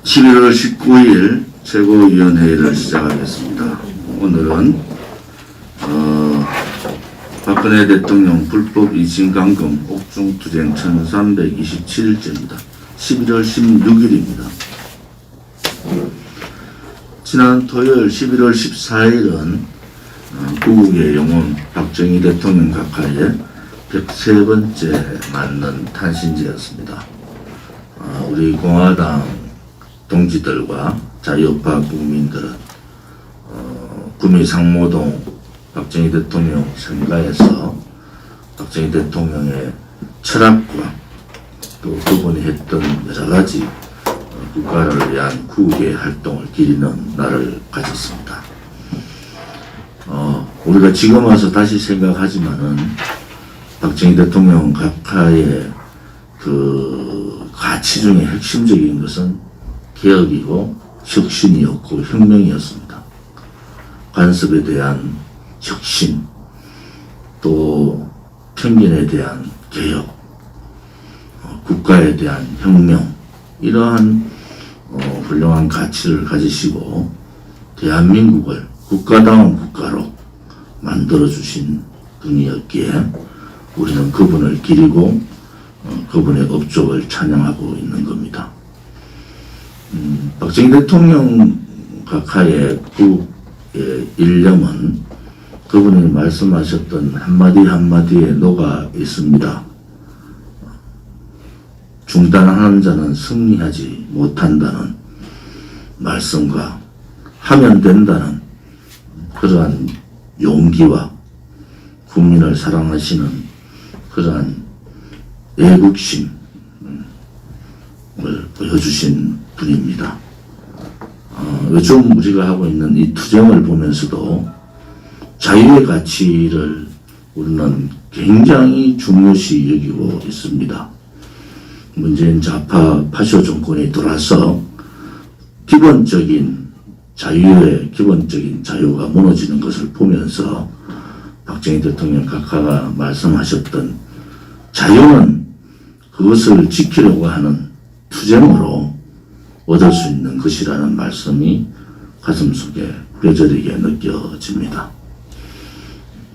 11월 19일 최고위원회의를 시작하겠습니다. 오늘은 박근혜 대통령 불법 이진강금 옥중투쟁 1327일째입니다. 11월 16일입니다. 지난 토요일 11월 14일은 구국의 영혼 박정희 대통령 각하의 103번째 맞는 탄신제였습니다. 우리 공화당 동지들과 자유우파 국민들은 구미 상모동 박정희 대통령 생가에서 박정희 대통령의 철학과 또 그분이 했던 여러 가지 국가를 위한 구국의 활동을 기리는 날을 가졌습니다. 우리가 지금 와서 다시 생각하지만은 박정희 대통령 각하의 그 가치 중에 핵심적인 것은 개혁이고 혁신이었고 혁명이었습니다. 간섭에 대한 혁신, 또 편견에 대한 개혁, 국가에 대한 혁명, 이러한 훌륭한 가치를 가지시고 대한민국을 국가다운 국가로 만들어주신 분이었기에 우리는 그분을 기리고 그분의 업적을 찬양하고 있는 겁니다. 박정희 대통령 각하의 국의 일념은 그분이 말씀하셨던 한마디 한마디에 녹아 있습니다. 중단하는 자는 승리하지 못한다는 말씀과 하면 된다는 그러한 용기와 국민을 사랑하시는 그러한 애국심을 보여주신 분입니다. 요즘 우리가 하고 있는 이 투쟁을 보면서도 자유의 가치를 우리는 굉장히 중요시 여기고 있습니다. 문재인 좌파 파쇼 정권이 들어와서 기본적인 자유가 무너지는 것을 보면서 박정희 대통령 각하가 말씀하셨던 자유는 그것을 지키려고 하는 투쟁으로 얻을 수 있는 것이라는 말씀이 가슴속에 뼈저리게 느껴집니다.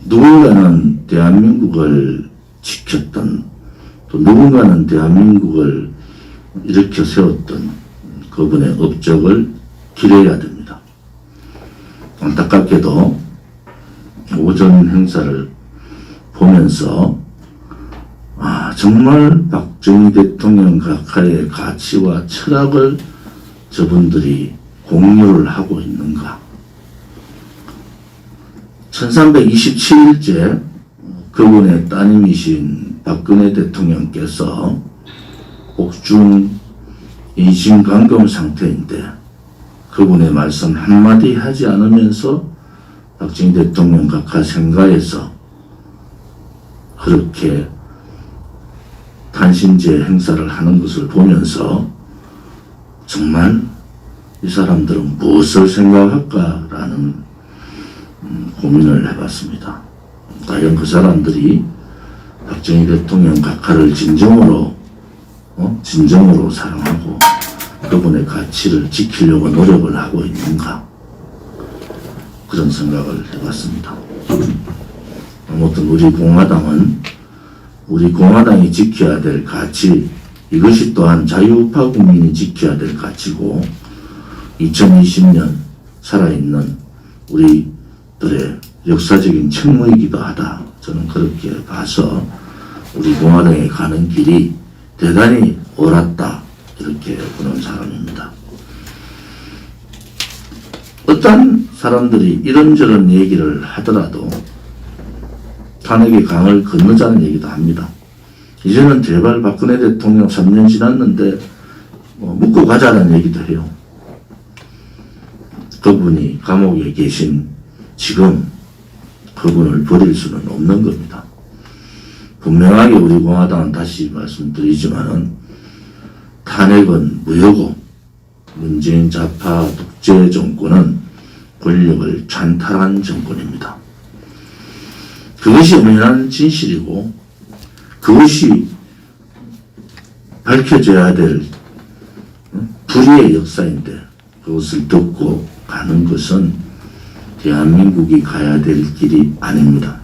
누군가는 대한민국을 지켰던, 또 누군가는 대한민국을 일으켜 세웠던 그분의 업적을 기려야 됩니다. 안타깝게도 오전 행사를 보면서 정말 박정희 대통령 각하의 가치와 철학을 저분들이 공유를 하고 있는가. 1327일째 그분의 따님이신 박근혜 대통령께서 옥중 이진강금 상태인데 그분의 말씀 한마디 하지 않으면서 박정희 대통령 각하 생가에서 그렇게 탄신제 행사를 하는 것을 보면서 정말 이 사람들은 무엇을 생각할까라는 고민을 해봤습니다. 과연 그 사람들이 박정희 대통령 각하를 진정으로 사랑하고 그분의 가치를 지키려고 노력을 하고 있는가, 그런 생각을 해봤습니다. 아무튼 우리 공화당이 지켜야 될 가치, 이것이 또한 자유우파 국민이 지켜야 될 가치고 2020년 살아있는 우리들의 역사적인 책무이기도 하다. 저는 그렇게 봐서 우리 공화당에 가는 길이 대단히 옳았다, 이렇게 보는 사람입니다. 어떤 사람들이 이런저런 얘기를 하더라도 탄핵의 강을 건너자는 얘기도 합니다. 이제는 제발 박근혜 대통령 3년 지났는데 묻고 가자는 얘기도 해요. 그분이 감옥에 계신 지금 그분을 버릴 수는 없는 겁니다. 분명하게 우리 공화당은 다시 말씀드리지만은 탄핵은 무효고 문재인 좌파 독재 정권은 권력을 찬탈한 정권입니다. 그것이 엄연한 진실이고 그것이 밝혀져야 될 불의의 역사인데 그것을 덮고 가는 것은 대한민국이 가야 될 길이 아닙니다.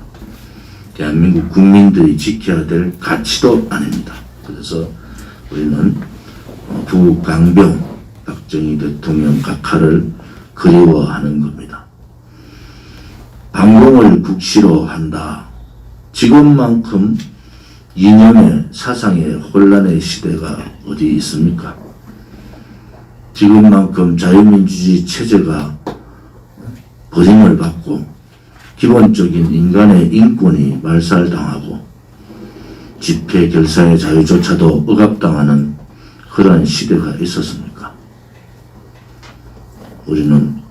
대한민국 국민들이 지켜야 될 가치도 아닙니다. 그래서 우리는 부강병 박정희 대통령 각하를 그리워하는 겁니다. 방공을 국시로 한다. 지금만큼 이념의 사상의 혼란의 시대가 어디 있습니까? 지금만큼 자유민주주의 체제가 버림을 받고 기본적인 인간의 인권이 말살당하고 집회 결사의 자유조차도 억압당하는 그러한 시대가 있었습니까? 우리는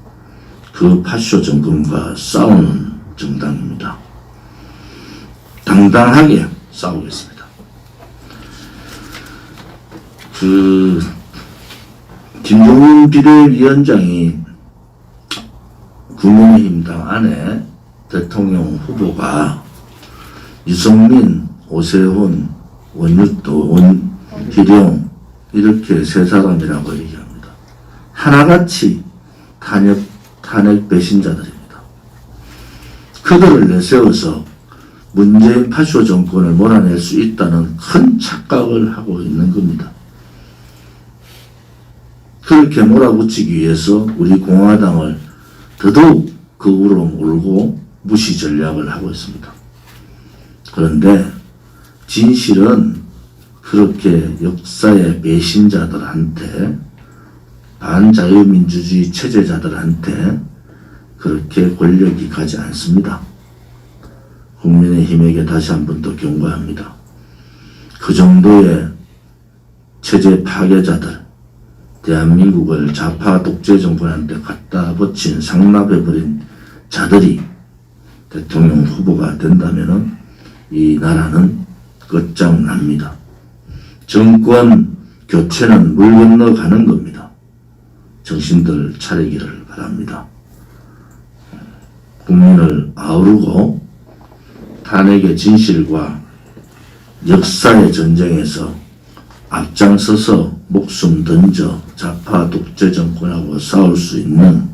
그 파쇼 정권과 싸우는 정당입니다. 당당하게 싸우겠습니다. 김종인 비대위원장이 국민의힘당 안에 대통령 후보가 유승민, 오세훈, 원유도, 원희룡 이렇게 세 사람이라고 얘기합니다. 하나같이 탄핵 배신자들입니다. 그들을 내세워서 문재인 파쇼 정권을 몰아낼 수 있다는 큰 착각을 하고 있는 겁니다. 그렇게 몰아붙이기 위해서 우리 공화당을 더더욱 극으로 몰고 무시 전략을 하고 있습니다. 그런데 진실은 그렇게 역사의 배신자들한테 반자유민주주의 체제자들한테 그렇게 권력이 가지 않습니다. 국민의힘에게 다시 한 번 더 경고합니다. 그 정도의 체제 파괴자들, 대한민국을 좌파 독재 정권한테 갖다 붙인 상납해버린 자들이 대통령 후보가 된다면 이 나라는 끝장납니다. 정권 교체는 물 건너가는 겁니다. 정신들 차리기를 바랍니다. 국민을 아우르고 탄핵의 진실과 역사의 전쟁에서 앞장서서 목숨 던져 좌파 독재 정권하고 싸울 수 있는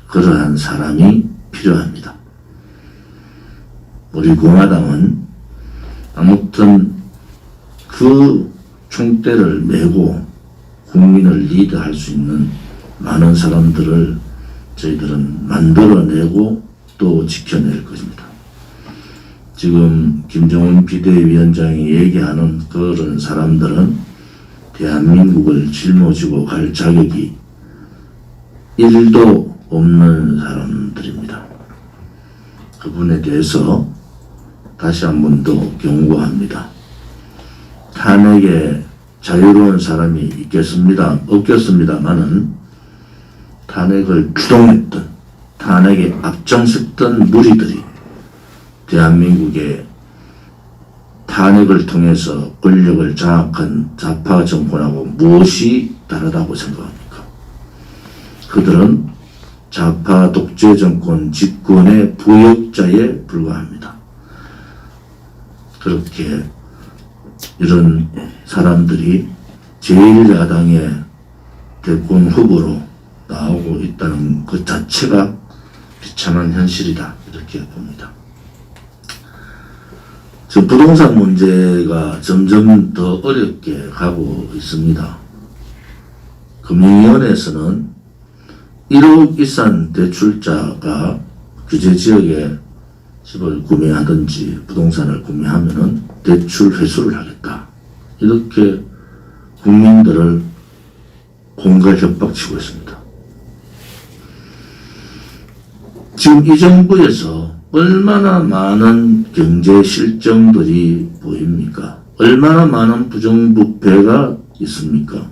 그러한 사람이 필요합니다. 우리 공화당은 아무튼 그 총대를 메고 국민을 리드할 수 있는 많은 사람들을 저희들은 만들어내고 또 지켜낼 것입니다. 지금 김정은 비대위원장이 얘기하는 그런 사람들은 대한민국을 짊어지고 갈 자격이 1도 없는 사람들입니다. 그분에 대해서 다시 한 번 더 경고합니다. 탄핵에 자유로운 사람이 있겠습니다. 없겠습니다만은 탄핵을 주동했던, 탄핵에 앞장섰던 무리들이 대한민국의 탄핵을 통해서 권력을 장악한 좌파 정권하고 무엇이 다르다고 생각합니까? 그들은 좌파 독재 정권 집권의 부역자에 불과합니다. 그렇게 이런 사람들이 제1야당의 대권 후보로 나오고 있다는 그 자체가 비참한 현실이다, 이렇게 봅니다. 지금 부동산 문제가 점점 더 어렵게 가고 있습니다. 금융위원회에서는 1억 이상 대출자가 규제지역에 집을 구매하든지 부동산을 구매하면은 대출 회수를 하겠다, 이렇게 국민들을 공갈 협박치고 있습니다. 지금 이 정부에서 얼마나 많은 경제 실정들이 보입니까? 얼마나 많은 부정부패가 있습니까?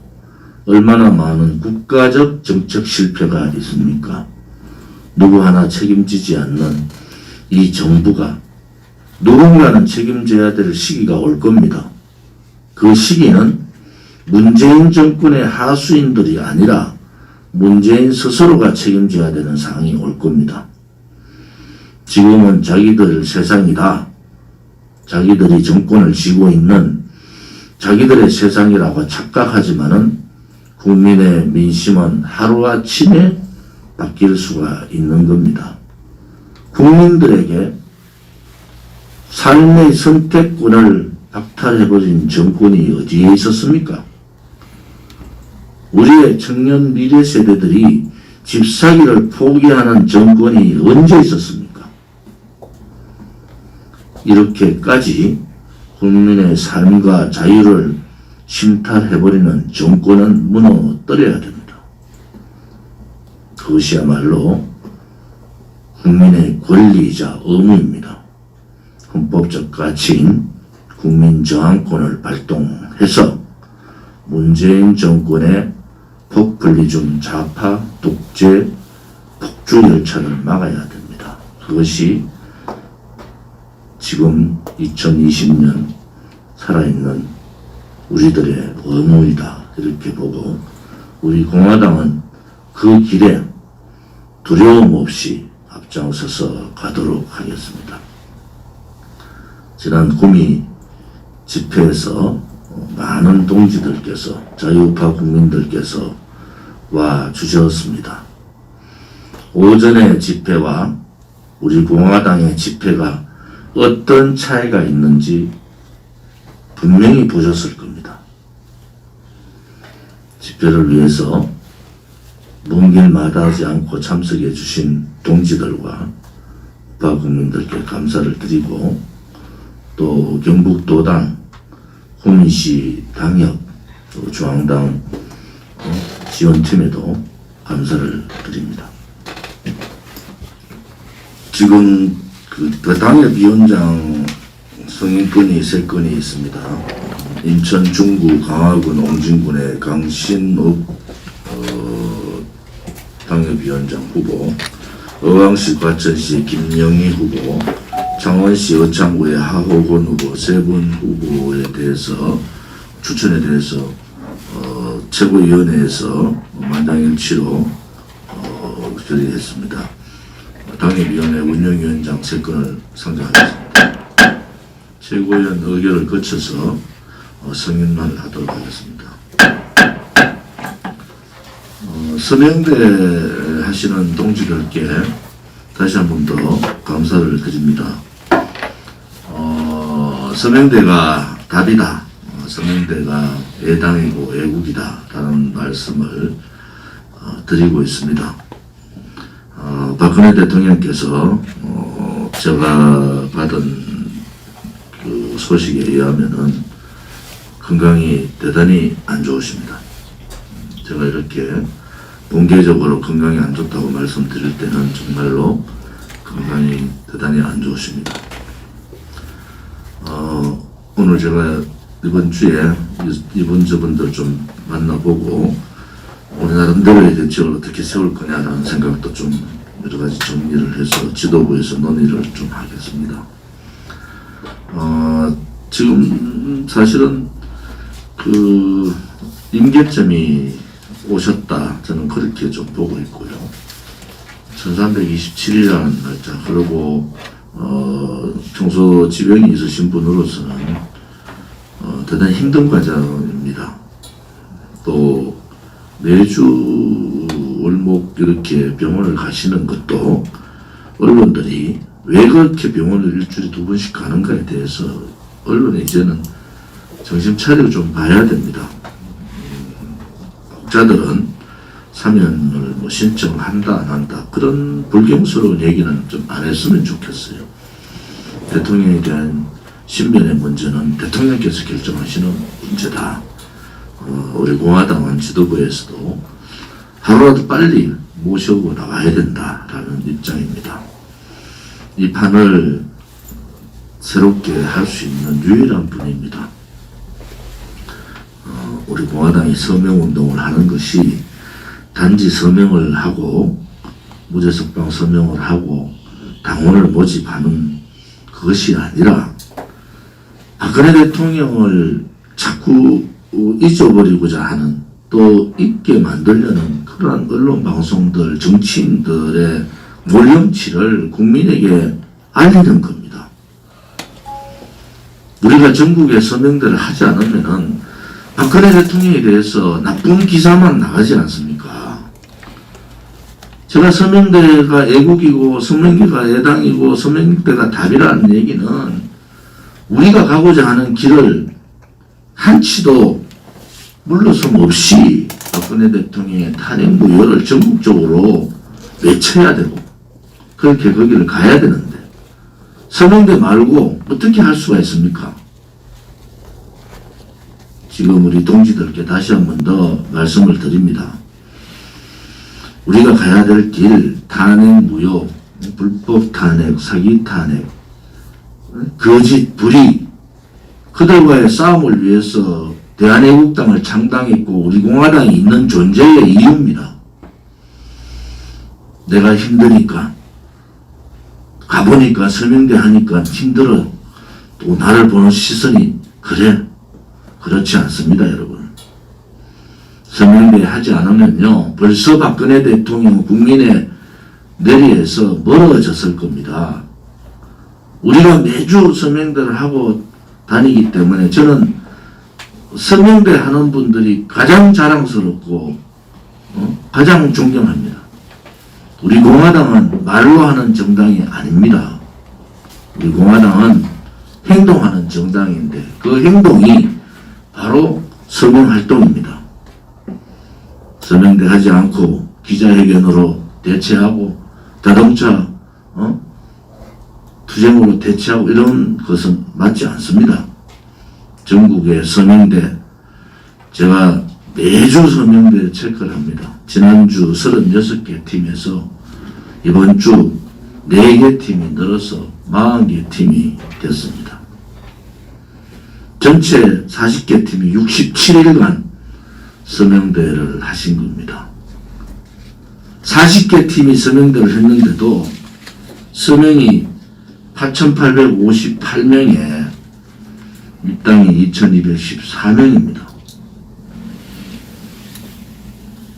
얼마나 많은 국가적 정책 실패가 있습니까? 누구 하나 책임지지 않는 이 정부가 누군가는 책임져야 될 시기가 올 겁니다. 그 시기는 문재인 정권의 하수인들이 아니라 문재인 스스로가 책임져야 되는 상황이 올 겁니다. 지금은 자기들 세상이다, 자기들이 정권을 쥐고 있는 자기들의 세상이라고 착각하지만은 국민의 민심은 하루아침에 바뀔 수가 있는 겁니다. 국민들에게 삶의 선택권을 박탈해버린 정권이 어디에 있었습니까? 우리의 청년 미래 세대들이 집 사기를 포기하는 정권이 언제 있었습니까? 이렇게까지 국민의 삶과 자유를 침탈해버리는 정권은 무너뜨려야 됩니다. 그것이야말로 국민의 권리이자 의무입니다. 헌법적 가치인 국민저항권을 발동해서 문재인 정권의 포퓰리즘 좌파 독재 폭주 열차를 막아야 됩니다. 그것이 지금 2020년 살아있는 우리들의 의무이다 이렇게 보고 우리 공화당은 그 길에 두려움 없이 앞장서서 가도록 하겠습니다. 지난 구미 집회에서 많은 동지들께서 자유우파 국민들께서 와 주셨습니다. 오전의 집회와 우리 공화당의 집회가 어떤 차이가 있는지 분명히 보셨을 겁니다. 집회를 위해서 먼 길 마다하지 않고 참석해 주신 동지들과 우파 국민들께 감사를 드리고 또 경북도당, 구미시 당협, 또 중앙당 지원팀에도 감사를 드립니다. 지금 그 당협위원장 승인권이 3건이 있습니다. 인천 중구 강화군 옹진군의 강신욱 당협위원장 후보, 의왕시 과천시 김영희 후보, 창원시 의창구의 하호건 후보 3분 후보에 대해서 추천에 대해서 최고위원회에서 만장일치로 결의했습니다. 당협위원회 운영위원장 3건을 상정하겠습니다. 최고위원 의결을 거쳐서 승인만 하도록 하겠습니다. 서명대 하시는 동지들께 다시 한 번 더 감사를 드립니다. 서명대가 답이다. 서명대가 애당이고 애국이다. 라는 말씀을 드리고 있습니다. 박근혜 대통령께서 제가 받은 그 소식에 의하면은 건강이 대단히 안 좋으십니다. 제가 이렇게 공개적으로 건강이 안 좋다고 말씀드릴 때는 정말로 건강이 대단히 안 좋으십니다. 오늘 제가 이번 주에 이분 저분들 좀 만나보고 우리 나름대로의 대책을 어떻게 세울 거냐라는 생각도 좀 여러 가지 정리를 해서 지도부에서 논의를 좀 하겠습니다. 지금 사실은 그 임계점이 오셨다. 저는 그렇게 좀 보고 있고요. 1327이라는 날짜, 그리고 청소지병이 있으신 분으로서는 대단히 힘든 과정입니다. 또 매주 월목 이렇게 병원을 가시는 것도 언론들이 왜 그렇게 병원을 일주일에 2번씩 가는가에 대해서 언론이 이제는 정신 차리고 좀 봐야 됩니다. 혹자들은 사면을 뭐 신청한다 안 한다 그런 불경스러운 얘기는 좀 안 했으면 좋겠어요. 대통령에 대한 신변의 문제는 대통령께서 결정하시는 문제다. 우리 공화당은 지도부에서도 하루라도 빨리 모셔고 나와야 된다라는 입장입니다. 이 판을 새롭게 할 수 있는 유일한 분입니다. 우리 공화당이 서명운동을 하는 것이 단지 서명을 하고 무죄석방 서명을 하고 당원을 모집하는 그것이 아니라 박근혜 대통령을 자꾸 잊어버리고자 하는 또 잊게 만들려는 그러한 언론 방송들, 정치인들의 몰염치를 국민에게 알리는 겁니다. 우리가 전국에 서명대를 하지 않으면은 박근혜 대통령에 대해서 나쁜 기사만 나가지 않습니까? 제가 서명대가 애국이고 서명대가 애당이고 서명대가 답이라는 얘기는 우리가 가고자 하는 길을 한치도 물러섬 없이 박근혜 대통령의 탄핵 무효를 전국적으로 외쳐야 되고 그렇게 거기를 가야 되는데 서명대 말고 어떻게 할 수가 있습니까? 지금 우리 동지들께 다시 한 번 더 말씀을 드립니다. 우리가 가야 될 길, 탄핵 무효, 불법 탄핵, 사기 탄핵, 거짓, 불의, 그들과의 싸움을 위해서 대한애국당을 창당했고 우리 공화당이 있는 존재의 이유입니다. 내가 힘드니까, 가보니까 서명대 하니까 힘들어. 또 나를 보는 시선이 그래. 그렇지 않습니다, 여러분. 서명대 하지 않으면요, 벌써 박근혜 대통령 국민의 내리에서 멀어졌을 겁니다. 우리가 매주 서명대를 하고 다니기 때문에 저는 서명대 하는 분들이 가장 자랑스럽고 가장 존경합니다. 우리 공화당은 말로 하는 정당이 아닙니다. 우리 공화당은 행동하는 정당인데 그 행동이 바로 서명활동입니다. 서명대 하지 않고 기자회견으로 대체하고 자동차 투쟁으로 대체하고 이런 것은 맞지 않습니다. 전국의 서명대, 제가 매주 서명대 체크를 합니다. 지난주 36개 팀에서 이번 주 4개 팀이 늘어서 40개 팀이 됐습니다. 전체 40개 팀이 67일간 서명대를 하신 겁니다. 40개 팀이 서명대를 했는데도 서명이 8,858명에 입당이 2,214명입니다.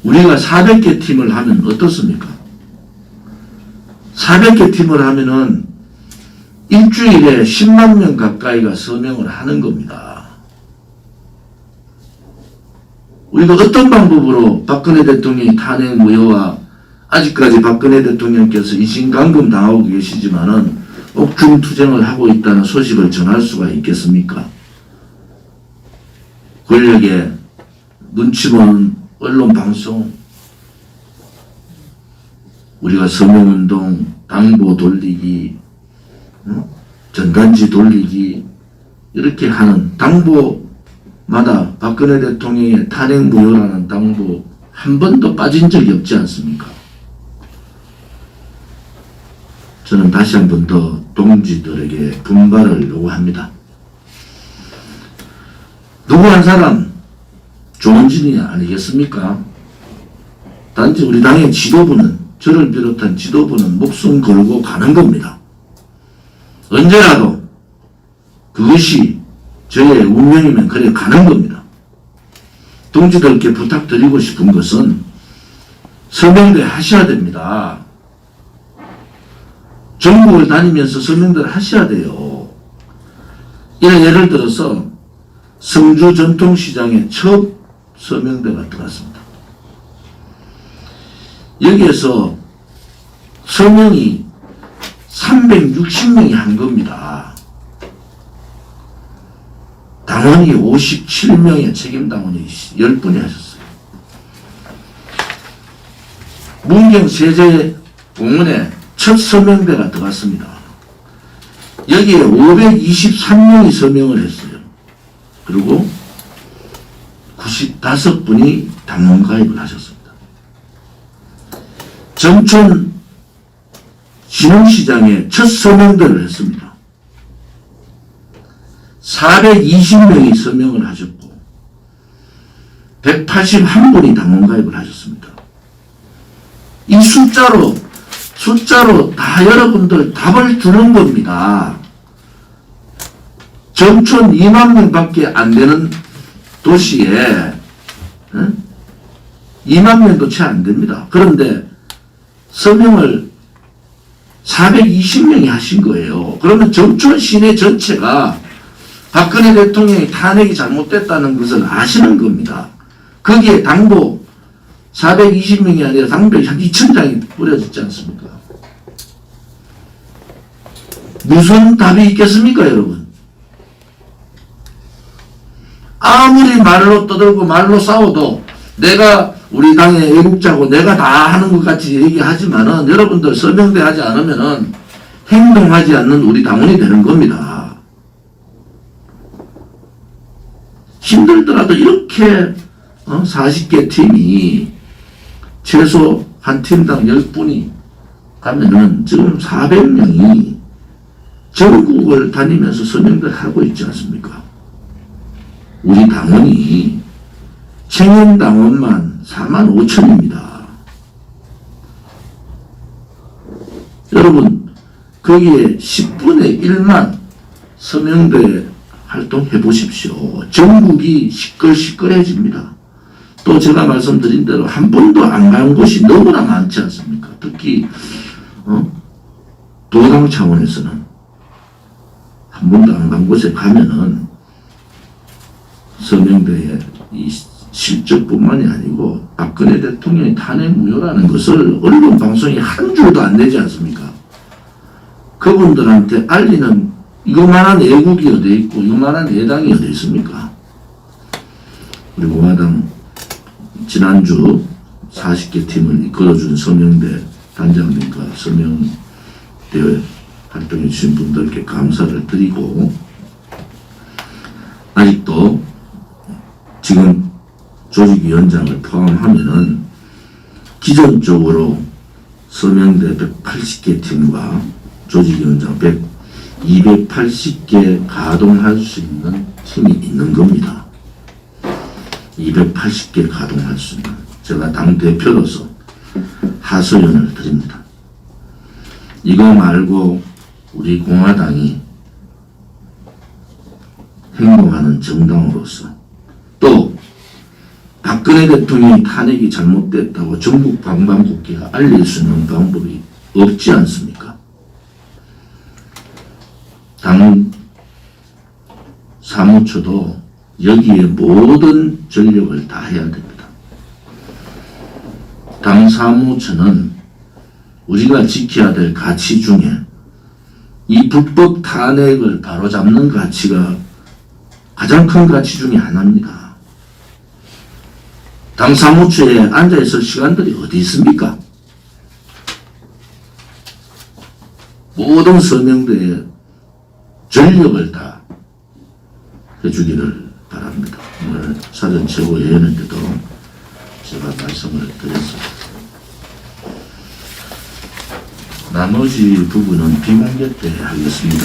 우리가 400개 팀을 하면 어떻습니까? 400개 팀을 하면은 일주일에 10만 명 가까이가 서명을 하는 겁니다. 우리가 어떤 방법으로 박근혜 대통령이 탄핵 무효와 아직까지 박근혜 대통령께서 이신강금 당하고 계시지만은 옥중 투쟁을 하고 있다는 소식을 전할 수가 있겠습니까? 권력의 눈치 보는 언론 방송, 우리가 서명운동, 당보 돌리기, 전단지 돌리기 이렇게 하는 당보마다 박근혜 대통령의 탄핵 무효라는 당보 한 번도 빠진 적이 없지 않습니까? 저는 다시 한 번 더 동지들에게 분발을 요구합니다. 누구 한 사람 좋은 진이 아니겠습니까? 단지 우리 당의 지도부는, 저를 비롯한 지도부는 목숨 걸고 가는 겁니다. 언제라도 그것이 저의 운명이면 그래 가는 겁니다. 동지들께 부탁드리고 싶은 것은 서명대 하셔야 됩니다. 전국을 다니면서 서명대를 하셔야 돼요. 예를 들어서 성주 전통시장에 첫 서명대가 들어갔습니다. 여기에서 서명이 360명이 한 겁니다. 당원이 57명의 책임당원이 10분이 하셨어요. 문경 세제공원에 첫 서명대가 들어갔습니다. 여기에 523명이 서명을 했어요. 그리고 95분이 당원 가입을 하셨습니다. 정촌 신흥시장에 첫 서명대를 했습니다. 420명이 서명을 하셨고 181분이 당원 가입을 하셨습니다. 이 숫자로 다 여러분들 답을 주는 겁니다. 정촌 2만 명밖에 안 되는 도시에 2만 명도 채 안 됩니다. 그런데 서명을 420명이 하신 거예요. 그러면 정촌 시내 전체가 박근혜 대통령이 탄핵이 잘못됐다는 것을 아시는 겁니다. 거기에 당도 420명이 아니라 당도 한 2,000장이 뿌려졌지 않습니까? 무슨 답이 있겠습니까, 여러분? 아무리 말로 떠들고 말로 싸워도 내가 우리 당의 애국자고 내가 다 하는 것 같이 얘기하지만은 여러분들 서명대 하지 않으면은 행동하지 않는 우리 당원이 되는 겁니다. 힘들더라도 이렇게 40개 팀이 최소 한 팀당 10분이 가면은 지금 400명이 전국을 다니면서 서명들 하고 있지 않습니까? 우리 당원이 청년당원만 45,000입니다. 여러분 거기에 10분의 1만 서명대 활동해 보십시오. 전국이 시끌시끌해집니다. 또 제가 말씀드린 대로 한 번도 안 간 곳이 너무나 많지 않습니까? 특히 도당 차원에서는 한 번도 안 간 곳에 가면은 서명대의 이 실적뿐만이 아니고 박근혜 대통령의 탄핵 무효라는 것을 언론 방송이 한 줄도 안 내지 않습니까? 그분들한테 알리는 이거만한 애국이 어디 있고 이거만한 애당이 어디 있습니까? 우리 공화당 지난주 40개 팀을 이끌어준 서명대 단장님과 서명대 활동해 주신 분들께 감사를 드리고, 아직도 지금 조직위원장을 포함하면은 기존적으로 서명대 180개 팀과 조직위원장 280개 가동할 수 있는 팀이 있는 겁니다. 280개 가동할 수 있는. 제가 당대표로서 하소연을 드립니다. 이거 말고 우리 공화당이 행동하는 정당으로서 또 박근혜 대통령이 탄핵이 잘못됐다고 전국 방방곡곡에 알릴 수 있는 방법이 없지 않습니까? 당 사무처도 여기에 모든 전력을 다 해야 됩니다. 당 사무처는 우리가 지켜야 될 가치 중에 이 불법 탄핵을 바로잡는 가치가 가장 큰 가치 중에 하나입니다. 당 사무처에 앉아있을 시간들이 어디 있습니까? 모든 서명대에 전력을 다 해주기를 바랍니다. 오늘 사전 최고위원회인데도 제가 말씀을 드렸습니다. 나머지 부분은 비공개 때 하겠습니다.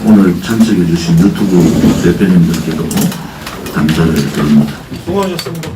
오늘 참석해 주신 유튜브 대표님들께도 감사를 드립니다. 수고하셨습니다.